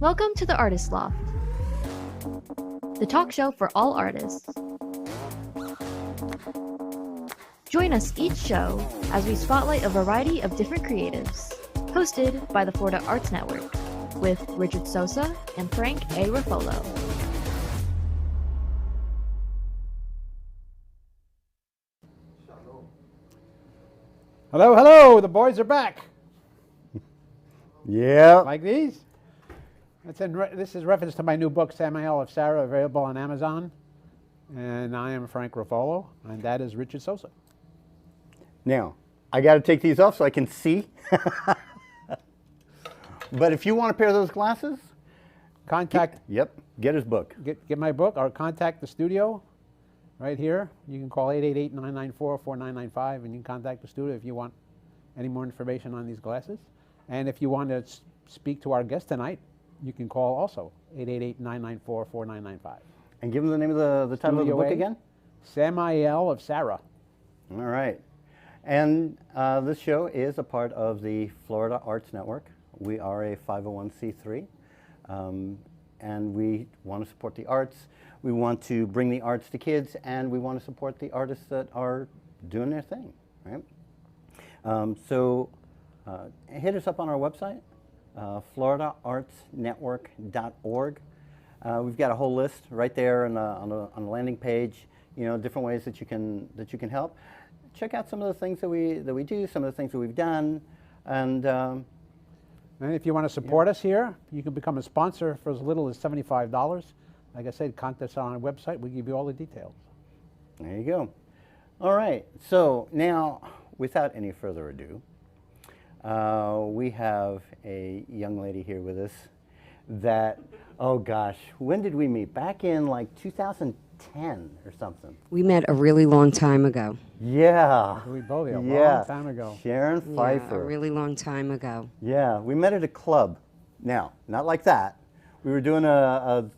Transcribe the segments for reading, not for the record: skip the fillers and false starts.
Welcome to the Artist Loft, the talk show for all artists. Join us each show as we spotlight a variety of different creatives, hosted by the Florida Arts Network, with Richard Sosa and Frank A. Ruffolo. Hello, hello, the boys are back. Yeah. Like these? This is reference to my new book, Samael of Sarah, available on Amazon. And I am Frank Ruffolo, and that is Richard Sosa. Now, I got to take these off so I can see. But if you want a pair of those glasses, Contact, get his book. get my book, or contact the studio right here. You can call 888-994-4995, and you can contact the studio if you want any more information on these glasses. And if you want to speak to our guest tonight, you can call also 888-994-4995. And give them the name of the title of the book again? Samael of Sarah. All right. And this show is a part of the Florida Arts Network. We are a 501c3, and we want to support the arts. We want to bring the arts to kids, and we want to support the artists that are doing their thing, right? So hit us up on our website, floridaartsnetwork.org. We've got a whole list right there on the landing page. You know, different ways that you can help. Check out some of the things that we do, some of the things that we've done, and if you want to support us here, you can become a sponsor for as little as $75. Like I said, contact us on our website. We give you all the details. There you go. All right. So now, without any further ado, we have a young lady here with us that, oh gosh, when did we meet? Back in like 2010 or something. We met a really long time ago. Yeah. We both, a long time ago. Sharon Pfeiffer. Yeah, a really long time ago. Yeah, we met at a club. Now, not like that. We were doing a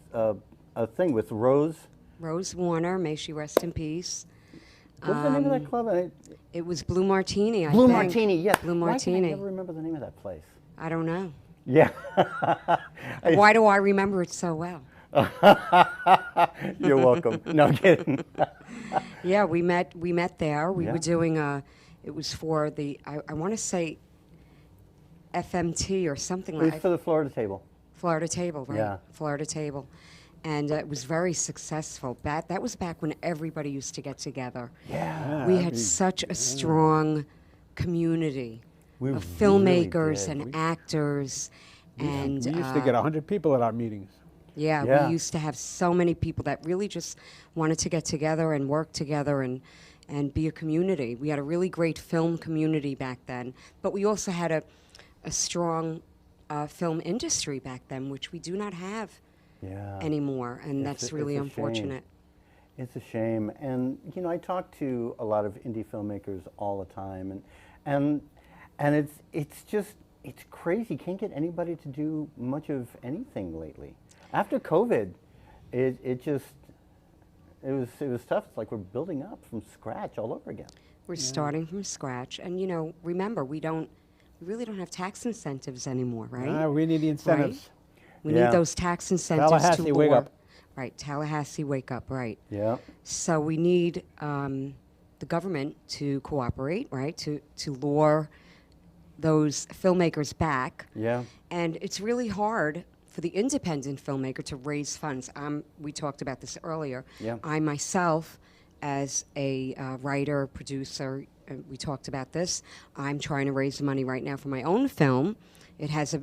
thing with Rose. Rose Warner, may she rest in peace. What's the name of that club? It was Blue Martini, I Blue think. Martini, yes. Blue Why Martini. can't I never remember the name of that place? I don't know. Yeah. Why do I remember it so well? You're welcome. No, I'm kidding. Yeah, we met there. We Yeah. were doing it was for the, I want to say FMT or something It like was that. for the Florida table. Florida Table, right? Yeah. Florida Table. And it was very successful. That was back when everybody used to get together. Yeah. We had such a strong community We of really filmmakers did. and actors. And We used to get 100 people at our meetings. yeah, Yeah. we used to have so many people that really just wanted to get together and work together and be a community. We had a really great film community back then, but we also had a strong film industry back then, which we do not have Yeah. anymore, and It's that's a- really it's a shame. unfortunate. It's a shame. And, you know, I talk to a lot of indie filmmakers all the time, and it's just, it's crazy. Can't get anybody to do much of anything lately. After COVID, it was tough. It's like we're building up from scratch all over again. We're starting from scratch, and remember, we really don't have tax incentives anymore, right? We need the incentives. We Yeah. need those tax incentives Tallahassee, to wake lure. up. Right, Tallahassee, wake up, right. Yeah. So we need the government to cooperate, right, to lure those filmmakers back. Yeah. And it's really hard for the independent filmmaker to raise funds. We talked about this earlier. Yeah. I myself, as a writer, producer, we talked about this. I'm trying to raise money right now for my own film. It has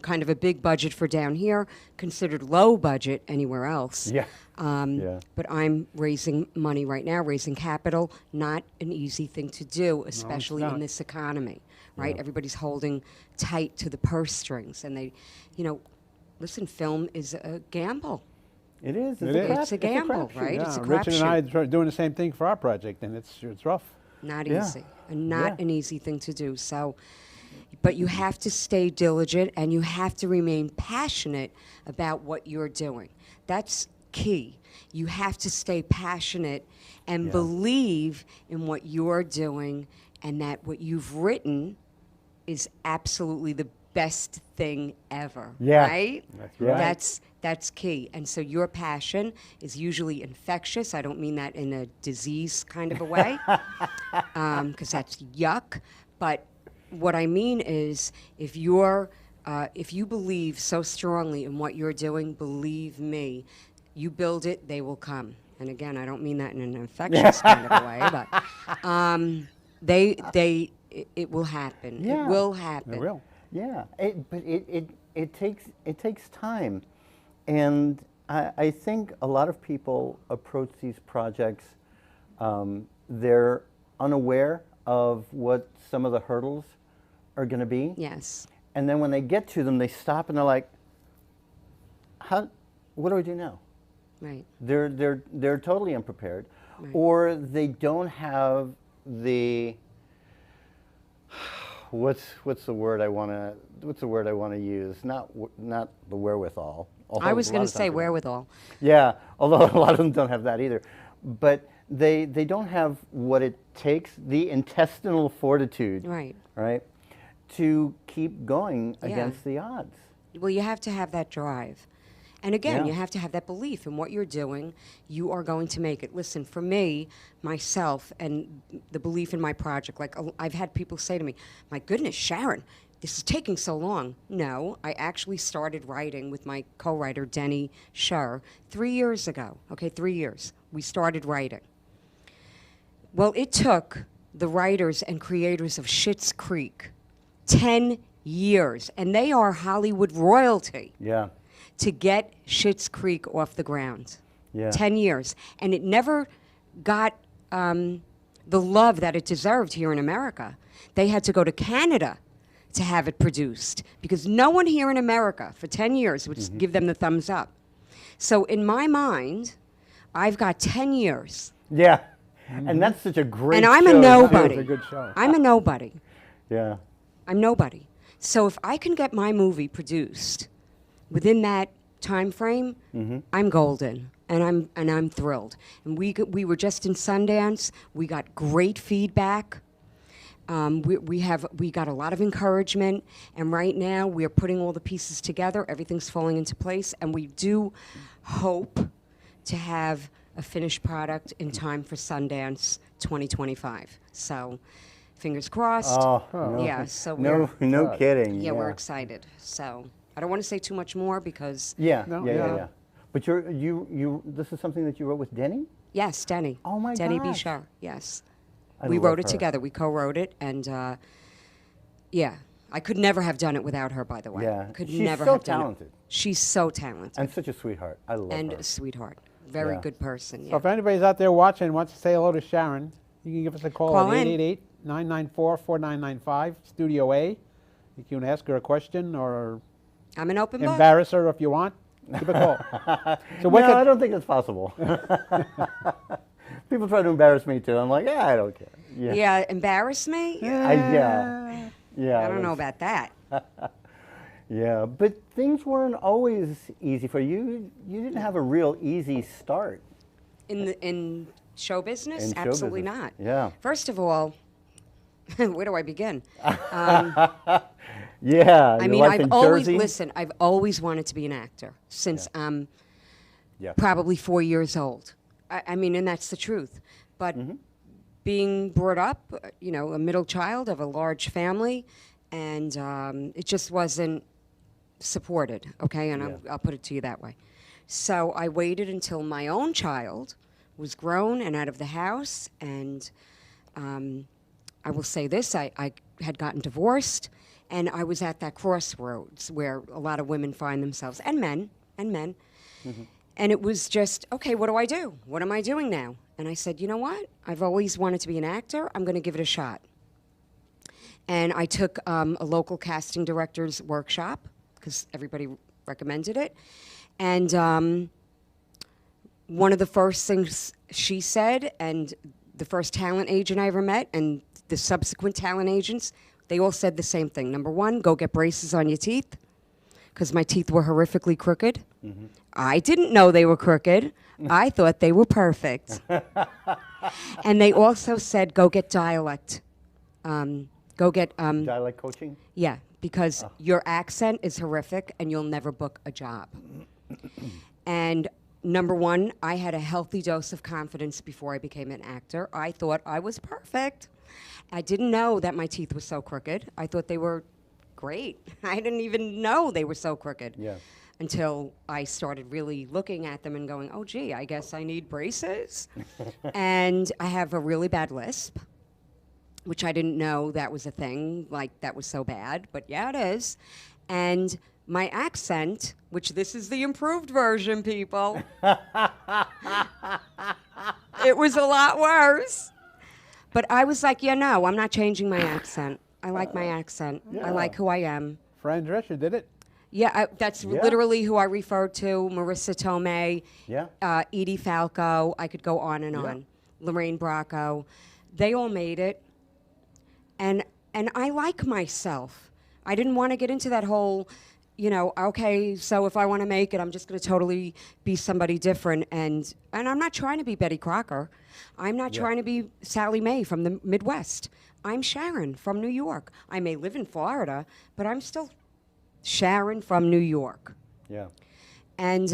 kind of a big budget for down here, considered low budget anywhere else. Yeah. Yeah. But I'm raising money right now, raising capital. Not an easy thing to do, especially not. in this economy, right? Yeah. Everybody's holding tight to the purse strings, and they, listen, film is a gamble. It is. It is. It's a gamble, crapshoot. right? It's a Richard and I crapshoot. are doing the same thing for our project, and it's rough. Not Yeah. easy, and not Yeah. an easy thing to do. So, but you have to stay diligent, and you have to remain passionate about what you're doing. That's key. You have to stay passionate and Yeah. believe in what you're doing, and that what you've written is absolutely the best thing ever. Yeah. Right? That's right. That's key. And so your passion is usually infectious. I don't mean that in a disease kind of a way, because that's yuck. But what I mean is, if you believe so strongly in what you're doing, believe me, you build it, they will come. And again, I don't mean that in an infectious kind of a way, but it will happen. Yeah. It will happen. It will. Yeah, but it takes time, and I think a lot of people approach these projects. They're unaware of what some of the hurdles are going to be. Yes. And then when they get to them, they stop and they're like, "How? What do I do now?" Right. They're totally unprepared, Right. or they don't have the what's the word I want to use? Not the wherewithal. I was A lot going of to times say they don't. wherewithal. Yeah, although a lot of them don't have that either, but they don't have what it takes, the intestinal fortitude, Right. right, to keep going Yeah. against the odds. Well, you have to have that drive. And again, Yeah. you have to have that belief in what you're doing. You are going to make it. Listen, for me, myself, and the belief in my project, like I've had people say to me, "My goodness, Sharon, this is taking so long." No, I actually started writing with my co-writer, Denny Scher, 3 years ago. Okay, 3 years. We started writing. Well, it took the writers and creators of Schitt's Creek 10 years, and they are Hollywood royalty, Yeah, to get Schitt's Creek off the ground. yeah. 10 years. And it never got the love that it deserved here in America. They had to go to Canada to have it produced because no one here in America for 10 years would give them the thumbs up. So in my mind, I've got 10 years. Yeah, and that's such a great And I'm a show, too. nobody. It's a good show. I'm a nobody. Yeah, I'm nobody. So if I can get my movie produced within that time frame, I'm golden, and I'm thrilled. And we were just in Sundance. We got great feedback. We got a lot of encouragement, and right now we're putting all the pieces together. Everything's falling into place, and we do hope to have a finished product in time for Sundance 2025. So, fingers crossed. oh, no, Yeah, so no God. kidding. Yeah, we're excited. So I don't want to say too much more because Yeah, No, yeah, yeah, yeah. yeah. But you this is something that you wrote with Denny? yes, Denny. Oh my Denny gosh. Bichar. Yes, I we love wrote it her. together. We co-wrote it, and yeah, I could never have done it without her. By the way, Yeah. could She's never so have done talented. it. She's so talented And such a sweetheart. I love and her. a sweetheart. Very Yeah. good person. So Yeah. if anybody's out there watching and wants to say hello to Sharon, you can give us a call Call at in. 888-994-4995, Studio A. You can ask her a question or I'm an open book. embarrass her if you want. Give a call. So No, what I don't think it's possible. People try to embarrass me too. I'm like, yeah, I don't care. Yeah, Yeah, embarrass me? yeah. I don't know about that. Yeah, but things weren't always easy for you. You didn't have a real easy start. In show business? In show Absolutely business. not. Yeah. First of all, where do I begin? Yeah, I your mean, life I've in always Jersey. I've always wanted to be an actor since I'm Yeah. probably 4 years old. I mean, and that's the truth. But being brought up, a middle child of a large family, and it just wasn't supported. Okay, and Yeah. I'll put it to you that way. So I waited until my own child was grown and out of the house, and I will say this: I had gotten divorced. And I was at that crossroads where a lot of women find themselves, and men. And it was just, okay, what do I do? What am I doing now? And I said, you know what? I've always wanted to be an actor. I'm going to give it a shot. And I took a local casting director's workshop because everybody recommended it. And one of the first things she said, and the first talent agent I ever met, and the subsequent talent agents, they all said the same thing. Number one, go get braces on your teeth, because my teeth were horrifically crooked. I didn't know they were crooked. I thought they were perfect. And they also said, go get dialect Go get Dialect coaching? yeah, because your accent is horrific and you'll never book a job. And number one, I had a healthy dose of confidence before I became an actor. I thought I was perfect. I didn't know that my teeth were so crooked. I thought they were great. I didn't even know they were so crooked. Yeah. Until I started really looking at them and going, oh, gee, I guess I need braces. And I have a really bad lisp, which I didn't know that was a thing, like that was so bad, but yeah, it is. And my accent, which this is the improved version, people, it was a lot worse. But I was like, yeah, no, I'm not changing my accent. I like my accent. Yeah. I like who I am. Fran Drescher did it. Yeah, that's Yeah. literally who I referred to. Marissa Tomei, Yeah. Edie Falco. I could go on and Yeah. on. Lorraine Bracco. They all made it. And I like myself. I didn't want to get into that whole, okay, so if I want to make it, I'm just going to totally be somebody different. And I'm not trying to be Betty Crocker. I'm not trying to be Sally Mae from the Midwest. I'm Sharon from New York. I may live in Florida, but I'm still Sharon from New York. Yeah. And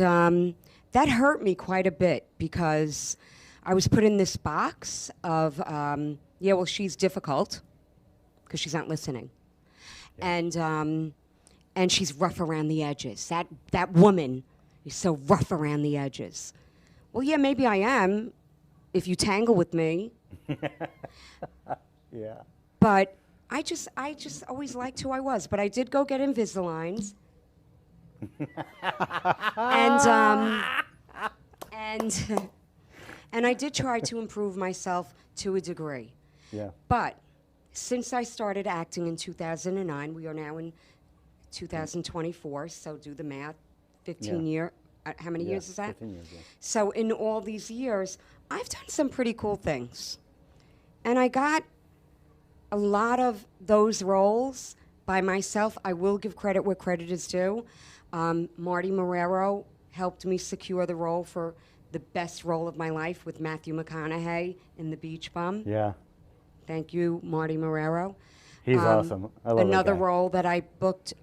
that hurt me quite a bit because I was put in this box of, well, she's difficult because she's not listening. And she's rough around the edges. That woman is so rough around the edges. Well, yeah, maybe I am if you tangle with me. Yeah. But I just always liked who I was. But I did go get Invisaligns. And I did try to improve myself to a degree. Yeah. But since I started acting in 2009, we are now in 2024, so do the math, 15 year, how many years is that? 15 years, yeah. So in all these years, I've done some pretty cool things. And I got a lot of those roles by myself. I will give credit where credit is due. Marty Marrero helped me secure the role for the best role of my life with Matthew McConaughey in The Beach Bum. Yeah. Thank you, Marty Marrero. He's awesome. I love Another that guy. role that I booked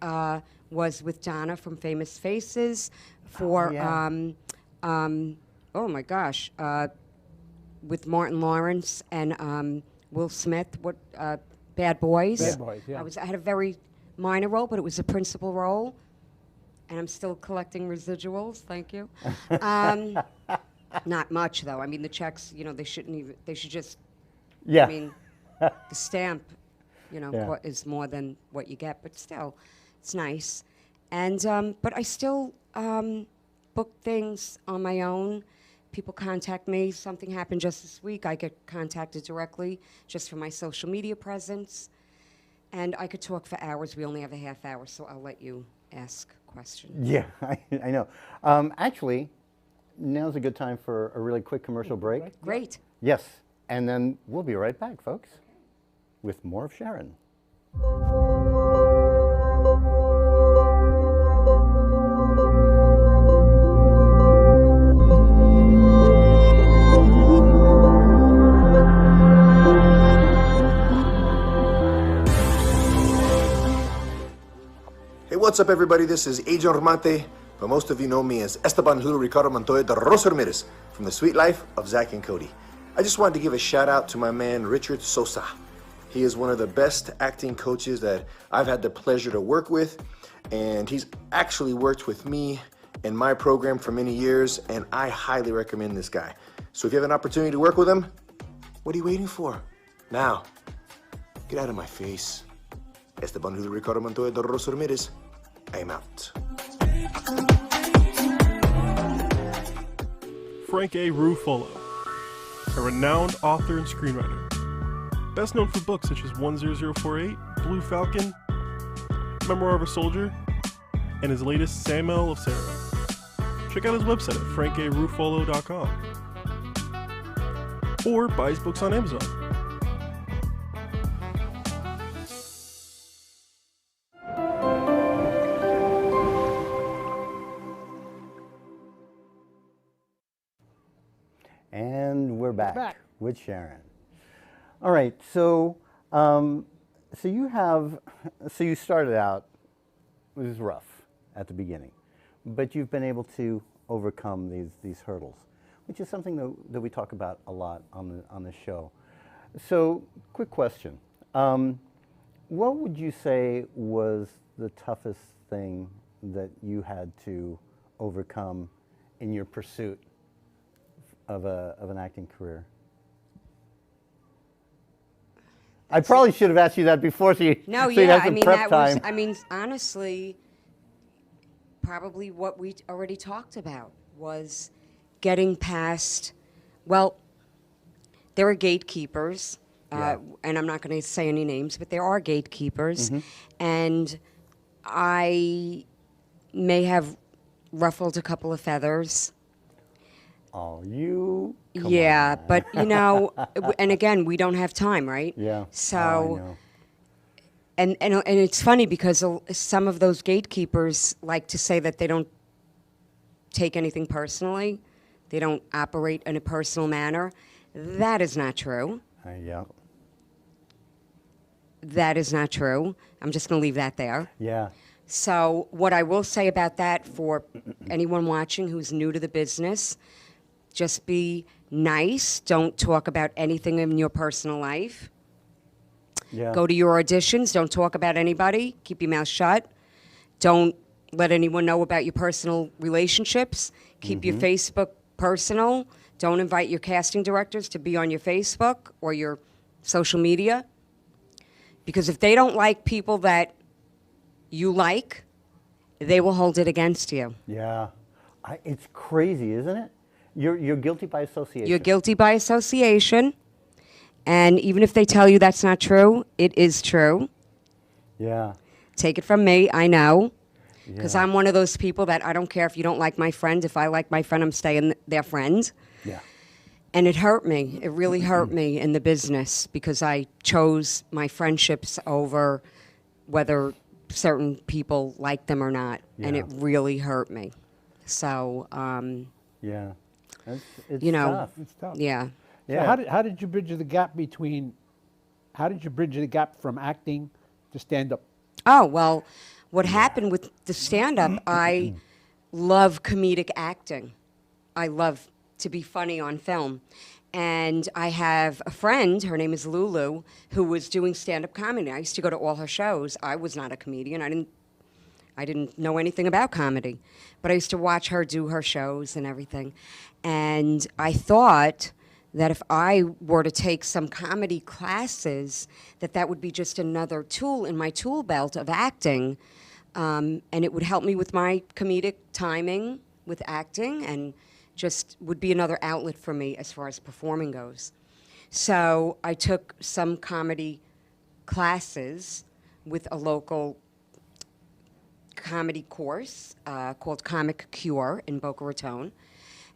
was with Donna from Famous Faces for, oh my gosh, with Martin Lawrence and Will Smith, Bad Boys. Bad Boys, yeah. I had a very minor role, but it was a principal role. And I'm still collecting residuals, thank you. Not much, though. I mean, the checks, they should just, Yeah. I mean, the stamp, Yeah. is more than what you get, but still, it's nice. And, but I still book things on my own. People contact me. Something happened just this week. I get contacted directly just for my social media presence. And I could talk for hours. We only have a half hour, so I'll let you ask questions. Yeah, I know. Actually, now's a good time for a really quick commercial break. Great. Yes, and then we'll be right back, folks, with more of Sharon. Hey, what's up, everybody? This is Agent Romante, but most of you know me as Esteban Julio Ricardo Montoya de Rosa Ramirez from The Sweet Life of Zach and Cody. I just wanted to give a shout out to my man, Richard Sosa. He is one of the best acting coaches that I've had the pleasure to work with, and he's actually worked with me in my program for many years, and I highly recommend this guy. So if you have an opportunity to work with him, what are you waiting for? Now, get out of my face. Esteban Julio Ricardo Montoya de Rosa Ramirez. I am out. Frank A. Ruffalo, a renowned author and screenwriter. Best known for books such as 10048, Blue Falcon, Memoir of a Soldier, and his latest Samuel of Sarah. Check out his website at frankaruffalo.com or buy his books on Amazon. And we're back, back. with Sharon. All right, so So you have, so you started out, it was rough at the beginning, but you've been able to overcome these hurdles, which is something that we talk about a lot on the show. So, quick question. What would you say was the toughest thing that you had to overcome in your pursuit of an acting career? I probably should have asked you that before, so you No, you'd yeah, have some I mean, prep that time. was, I mean, honestly, probably what we already talked about was getting past, well, there are gatekeepers, Yeah. and I'm not going to say any names, but there are gatekeepers, Mm-hmm. and I may have ruffled a couple of feathers. Oh, you. Come Yeah, on. but you know, and again, we don't have time, right? Yeah. So, Oh, I know. and it's funny because some of those gatekeepers like to say that they don't take anything personally, they don't operate in a personal manner. That is not true. Yeah. That is not true. I'm just going to leave that there. Yeah. So, what I will say about that for anyone watching who's new to the business, just be nice. Don't talk about anything in your personal life. Yeah. Go to your auditions. Don't talk about anybody. Keep your mouth shut. Don't let anyone know about your personal relationships. Keep your Facebook personal. Don't invite your casting directors to be on your Facebook or your social media. Because if they don't like people that you like, they will hold it against you. Yeah. It's crazy, isn't it? You're guilty by association. You're guilty by association. And even if they tell you that's not true, it is true. Yeah. Take it from me, I know. Because Yeah. I'm one of those people that I don't care if you don't like my friend. If I like my friend, I'm staying their friend. Yeah. And it hurt me. It really hurt me in the business because I chose my friendships over whether certain people liked them or not. And Yeah. it really hurt me. So, Yeah. It's you know, tough. It's tough. yeah. So Yeah. how did you bridge the gap from acting to stand up? Oh, well, what happened with the stand-up, I love comedic acting. I love to be funny on film. And I have a friend, her name is Lulu, who was doing stand-up comedy. I used to go to all her shows. I was not a comedian. I didn't know anything about comedy. But I used to watch her do her shows and everything. And I thought that if I were to take some comedy classes, that would be just another tool in my tool belt of acting. And it would help me with my comedic timing with acting and just would be another outlet for me as far as performing goes. So I took some comedy classes with a local comedy course called Comic Cure in Boca Raton.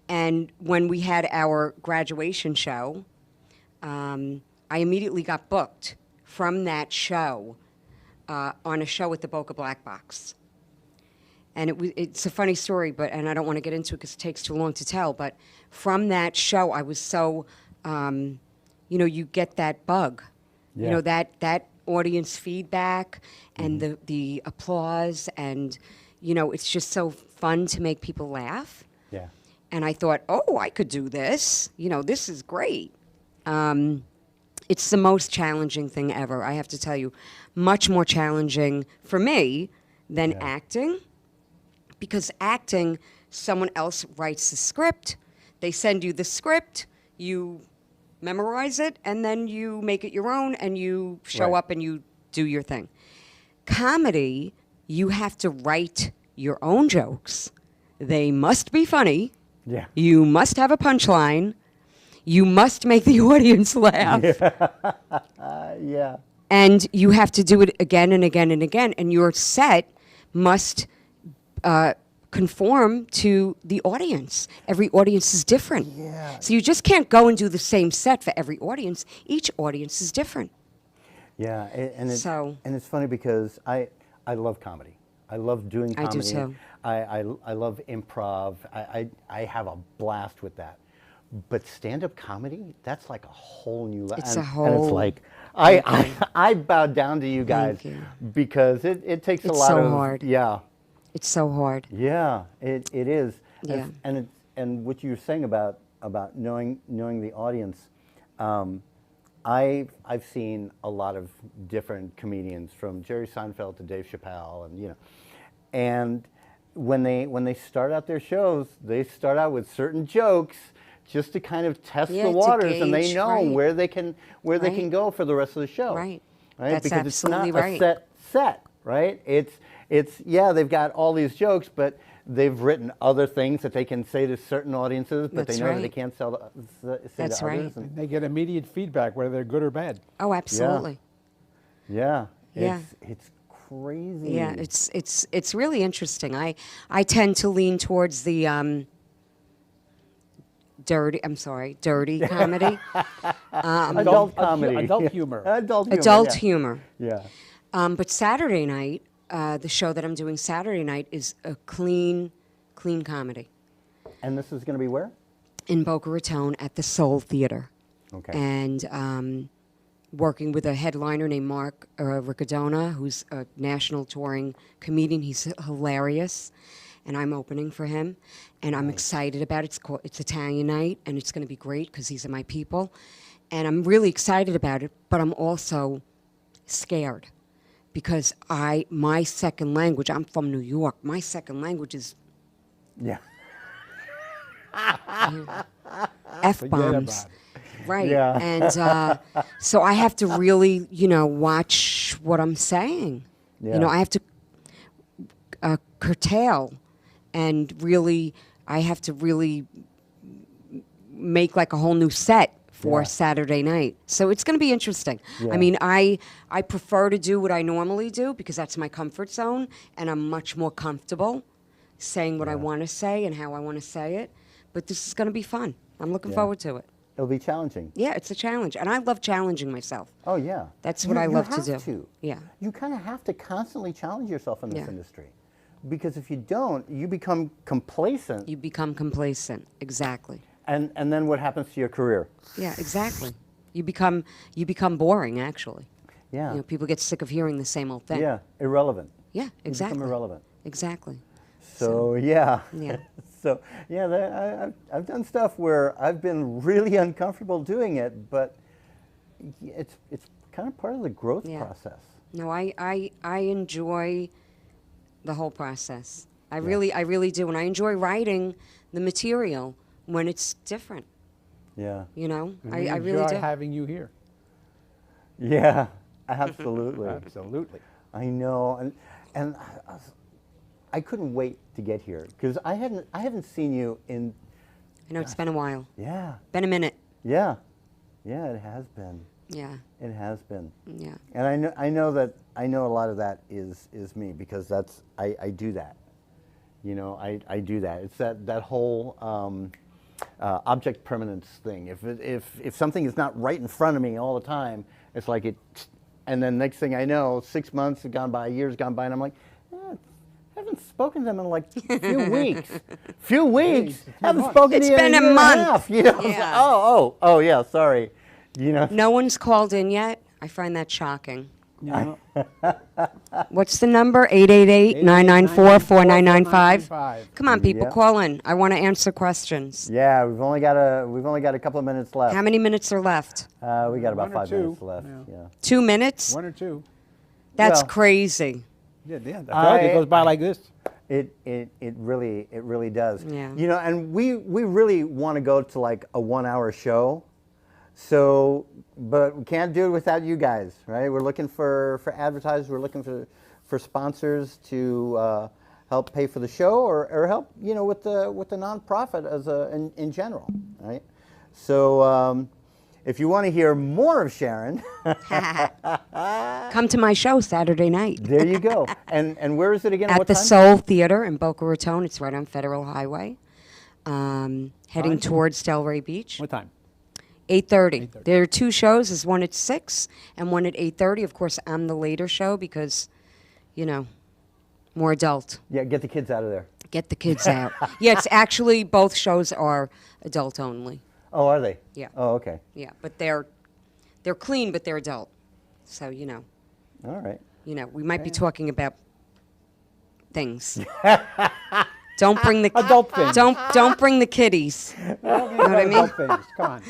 And when we had our graduation show, I immediately got booked from that show on a show at the Boca Black Box. And it's a funny story, and I don't want to get into it because it takes too long to tell, but from that show, I was so, you get that bug. Yeah. That audience feedback and the applause, and, it's just so fun to make people laugh. Yeah. And I thought, oh, I could do this. This is great. It's the most challenging thing ever, I have to tell you. Much more challenging for me than acting. Because acting, someone else writes the script. They send you the script. You memorize it, and then you make it your own, and you show Right. up and you do your thing. Comedy, you have to write your own jokes. They must be funny. Yeah. You must have a punchline. You must make the audience laugh. Yeah. And you have to do it again and again and again. And your set must conform to the audience. Every audience is different. Yeah. So you just can't go and do the same set for every audience. Each audience is different. Yeah. And it's funny because I love comedy. I love doing I do comedy. too. I love improv. I have a blast with that. But stand-up comedy, that's like a whole new level. It's a And it's whole- like, I bow down to you guys Thank you. because it takes a It's lot so of hard. Yeah, It's so hard. yeah, it is. Yeah. And what you were saying about knowing the audience, I've seen a lot of different comedians from Jerry Seinfeld to Dave Chappelle, and when they start out their shows, they start out with certain jokes just to kind of test Yeah, the to waters, and they gauge, know right. where they can Right. go for the rest of the show. Right. Right? That's Because absolutely it's not right. a set, right? It's yeah, they've got all these jokes, but they've written other things that they can say to certain audiences, but That's they know that they right. can't say That's to right. others. And They get immediate feedback, whether they're good or bad. Oh, absolutely. yeah, Yeah. it's crazy. Yeah, it's really interesting. I tend to lean towards the dirty comedy, adult comedy, adult humor. adult yeah. humor. Yeah. But Saturday night, the show that I'm doing Saturday night is a clean comedy And this is going to be where? in Boca Raton at the Soul Theater. Okay. And working with a headliner named Mark Riccadona, who's a national touring comedian. He's hilarious, and I'm opening for him, and I'm excited about it. It's Italian night, and it's going to be great because these are my people, and I'm really excited about it. But I'm also scared because my second language. I'm from New York. My second language is Yeah. F-bombs. Right. Yeah. And so I have to really, watch what I'm saying. Yeah. I have to curtail and really, I have to really make like a whole new set for Yeah. Saturday night. So it's going to be interesting. Yeah. I mean, I prefer to do what I normally do because that's my comfort zone, and I'm much more comfortable saying what I want to say and how I want to say it. But this is going to be fun. I'm looking Yeah. forward to it. It'll be challenging. Yeah, it's a challenge, and I love challenging myself. Oh, yeah. That's what I love to have do. Yeah. You kind of have to constantly challenge yourself in this Yeah. industry. Because if you don't, you become complacent. You become complacent. Exactly. And then what happens to your career? Yeah, exactly. You become boring, actually. Yeah. People get sick of hearing the same old thing. Yeah, irrelevant. Yeah, You exactly. become irrelevant. Exactly. So, yeah. Yeah. So, yeah, I've done stuff where I've been really uncomfortable doing it, but it's kind of part of the growth Yeah. process. No, I enjoy the whole process. I really do, and I enjoy writing the material when it's different. Yeah. And I we really enjoy do. having you here. Yeah, absolutely. Absolutely. I know, and I couldn't wait to get here because I haven't seen you in. I know it's been a while. Yeah, Been a minute. yeah, it has been. Yeah. It has been. Yeah. And I know a lot of that is me because I do that. I do that. It's that whole object permanence thing. If something is not right in front of me all the time, it's like it. And then next thing I know, 6 months have gone by, years gone by, and I'm like, I haven't spoken to them in like a few weeks. Few weeks. Haven't spoken to you It's in been a year and month. half, Yeah. Oh, yeah. Sorry. No one's called in yet. I find that shocking. Yeah. What's the number? 888-994-4995. Come on, people, Yep. call in. I want to answer questions. Yeah, we've only got a couple of minutes left. How many minutes are left? We got about One or 5 two. minutes left. Yeah. Yeah. 2 minutes? One or two. That's Well- crazy. Yeah. I feel like it goes by like this. It really does. Yeah. And we really want to go to like a 1 hour show. So, but we can't do it without you guys, right? We're looking for advertisers. We're looking for sponsors to help pay for the show or help, with the nonprofit in general, right? So, if you want to hear more of Sharon, Come to my show Saturday night. there you go. And where is it again? At What the time? Soul Theater in Boca Raton. It's right on Federal Highway, heading towards Delray Beach. What time? 8:30. There are two shows. There's one at 6 and one at 8:30. Of course, I'm the later show because, more adult. Yeah, get the kids out of there. Get the kids out. Yeah, it's actually both shows are adult only. Oh, are they? Yeah. Oh, okay. Yeah, but they're clean, but they're adult. So, you know, All right. we might be talking about things. Don't bring the Adult things. Don't bring the kiddies. You know what I mean? Adult things. Come on.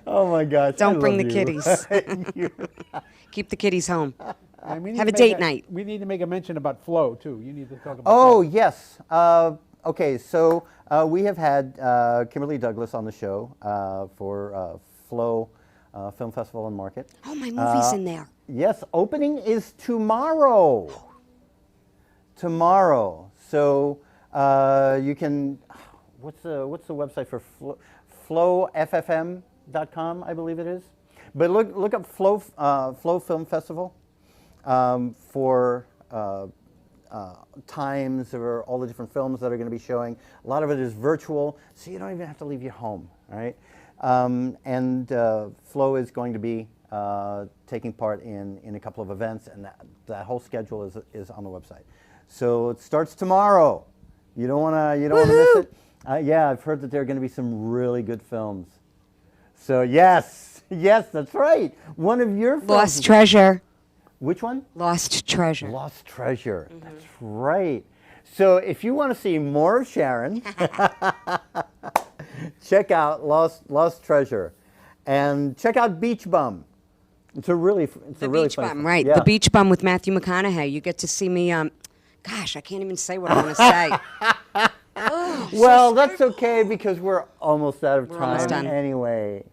Oh my gosh. I Don't bring love the you. kiddies. Keep the kiddies home. And we need Have to a make date night. We need to make a mention about Flo too. You need to talk about. Oh, that. yes. Okay, so we have had Kimberly Douglas on the show for Flow Film Festival and Market. Oh, my movie's in there. Yes, opening is tomorrow. Tomorrow. So you can, what's the website for flowffm.com, I believe it is. But look up Flow Film Festival for times or all the different films that are going to be showing. A lot of it is virtual, so you don't even have to leave your home, all right? And Flo is going to be taking part in a couple of events, and that whole schedule is on the website. So it starts tomorrow. You don't want to miss it. Yeah, I've heard that there are going to be some really good films. So yes, that's right. One of your films. Lost Treasure. Which one? Lost Treasure. Lost Treasure. That's right. So if you want to see more of Sharon, check out Lost Treasure, and check out Beach Bum. It's a really The really Beach funny Bum, film. right. Yeah. The Beach Bum with Matthew McConaughey. You get to see me, gosh, I can't even say what I want to say. Well, that's okay because we're almost out of We're time almost done. anyway.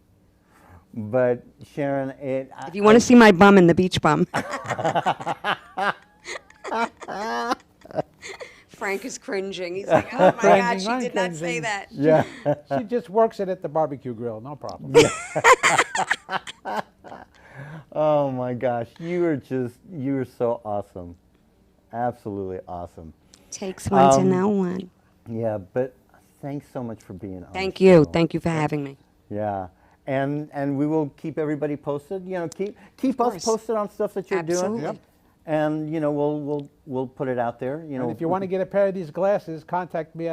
But Sharon, If you want to see my bum in The Beach Bum. Frank is cringing. He's like, oh my God, she did not say that. yeah. She just works it at the barbecue grill. No problem. Oh my gosh, you are so awesome. Absolutely awesome. Takes one to know one. Yeah, but thanks so much for being on. Thank the you. show. Thank you for having me. Yeah. And we will keep everybody posted. Keep us course. posted on stuff that you're Absolutely. doing. Yep. And we'll put it out there. And if you want to get a pair of these glasses, contact me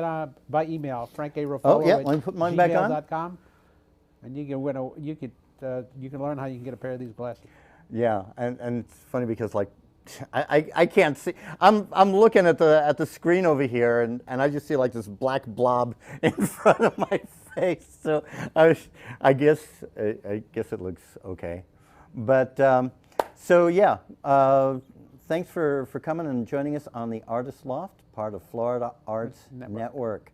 by email, frankarofolo Oh, yeah, let me put mine back on. gmail.com, and you can you can learn how you can get a pair of these glasses. Yeah, and it's funny because like I can't see. I'm looking at the screen over here, and I just see like this black blob in front of my face. So I guess it looks okay, but so yeah. Thanks for coming and joining us on the Artist Loft, part of Florida Arts Network.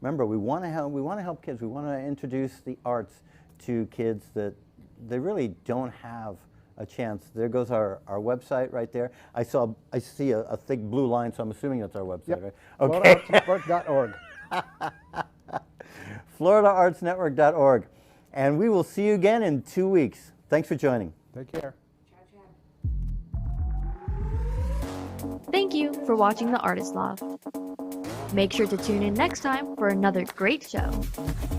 Remember, we want to help kids. We want to introduce the arts to kids that they really don't have a chance. There goes our website right there. I see a thick blue line, so I'm assuming that's our website, Yep. right? Okay. FloridaArtsNetwork.org. FloridaArtsNetwork.org. And we will see you again in 2 weeks. Thanks for joining. Take care. Thank you for watching The Artist Loft. Make sure to tune in next time for another great show.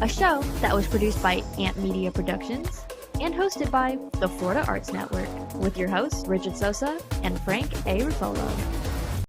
A show that was produced by Ant Media Productions and hosted by the Florida Arts Network with your hosts Richard Sosa and Frank A. Ruffolo.